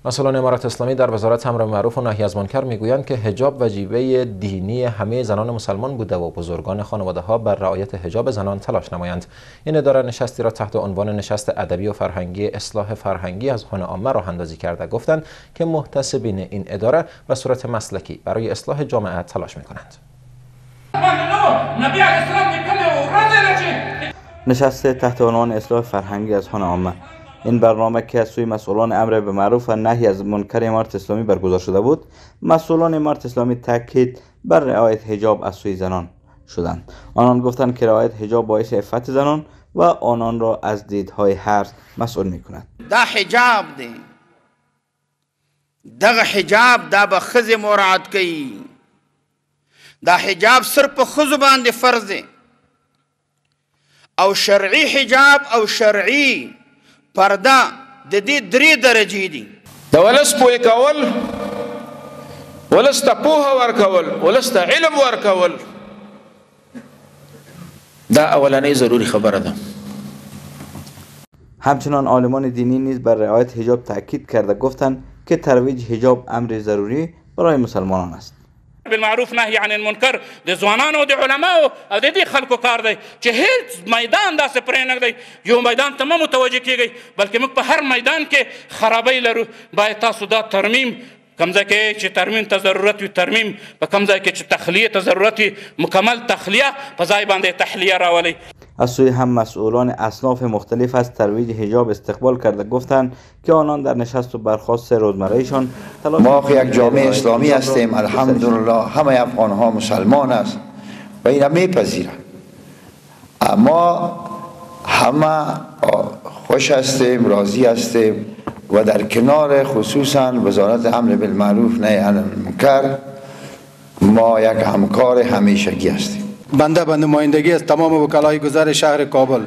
مسئولان امارت اسلامی در وزارت امر معروف و نهی از منکر میگویند که حجاب وجیبه دینی همه زنان مسلمان بوده و بزرگان خانواده ها بر رعایت حجاب زنان تلاش نمایند. این اداره نشستی را تحت عنوان نشست ادبی و فرهنگی اصلاح فرهنگی از هان عامه راه اندازی کرده. گفتند که محتسبین این اداره به صورت مسلکی برای اصلاح جامعه تلاش میکنند. نشست تحت عنوان اصلاح فرهنگی از هان عامه، این برنامه که از سوی مسئولان امر به معروف و نهی از منکر امارت اسلامی برگزار شده بود، مسئولان امارت اسلامی تاکید بر رعایت حجاب از سوی زنان شدند. آنان گفتند که رعایت حجاب باعث عفت زنان و آنان را از دیدهای هرز مسئول می‌کند. دا حجاب دی، دغه حجاب دا به ښځې مراعات کوي. دا حجاب صرف په ښځو باندې فرض دی او شرعي حجاب او شرعي پرده د دې درې درجې دي. د ولس پوهې کول، ولس ته پوهه ورکول، ولس ته علم ورکول، دا اولنۍ ضروری خبره ده. همچنان عالمان دینی نیز بر رعایت حجاب تاکید کرده، گفتند که ترویج حجاب امر ضروری برای مسلمانان است. بالمعروف نهی عن المنکر د ځوانانو او د علماو او د دې خلکو کار دی چې هیڅ میدان داسې پرې نه دی یو میدان ته مه متوجه کیږئ، بلکې موږ په هر میدان کې خرابۍ لرو. باید تاسو دا ترمیم کوم ځای کې چې ترمیم ته ضرورت وي ترمیم، په کوم ځای کې چې تخلیه ته ضرورت وي مکمل تخلیه، په ځای باندې تحلیه راولئ. از سوی هم مسئولان اصناف مختلف از ترویج حجاب استقبال کرده، گفتند که آنان در نشست و برخاست روزمره‌ایشان ما یک جامعه اسلامی هستیم، الحمدلله همه افغان ها مسلمان است و این میپذیرند. ما همه خوش هستیم، راضی هستیم و در کنار خصوصا وزارت امر بالمعروف نهی عن المنکر ما یک همکار همیشگی هستیم. بنده به نمایندگی از تمام وکلای گذر شهر کابل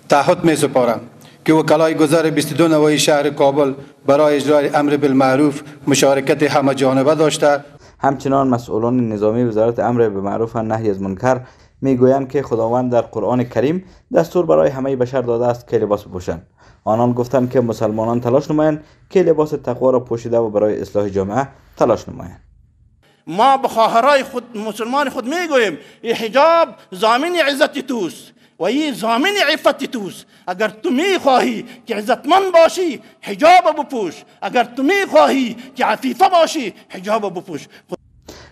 تعهد می سپارم که وکلای گذر 22 نواحی شهر کابل برای اجرای امر بالمعروف مشارکت همه جانبه داشته. همچنان مسئولان نظامی وزارت امر بالمعروف و نهی از منکر میگویند که خداوند در قرآن کریم دستور برای همه بشر داده است که لباس بپوشند. آنان گفتند که مسلمانان تلاش نمایند که لباس تقوا را پوشیده و برای اصلاح جامعه تلاش نمایند. ما به خواهرای خود مسلمان خود میگوییم این حجاب ضامن عزت توست و این ضامن عفت توست. اگر تو میخواهی که عزتمند باشی حجاب بپوش، اگر تو میخواهی که عفیفه باشی حجاب بپوش.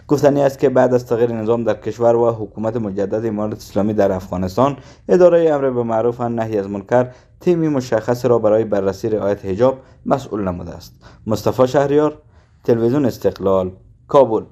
گفتنی است که بعد از تغییر نظام در کشور و حکومت مجدد امارت اسلامی در افغانستان، اداره امر به معروف و نهی از منکر تیمی مشخص را برای بررسی رعایت حجاب مسئول نموده است. مصطفی شهریار، تلویزیون استقلال، کابل.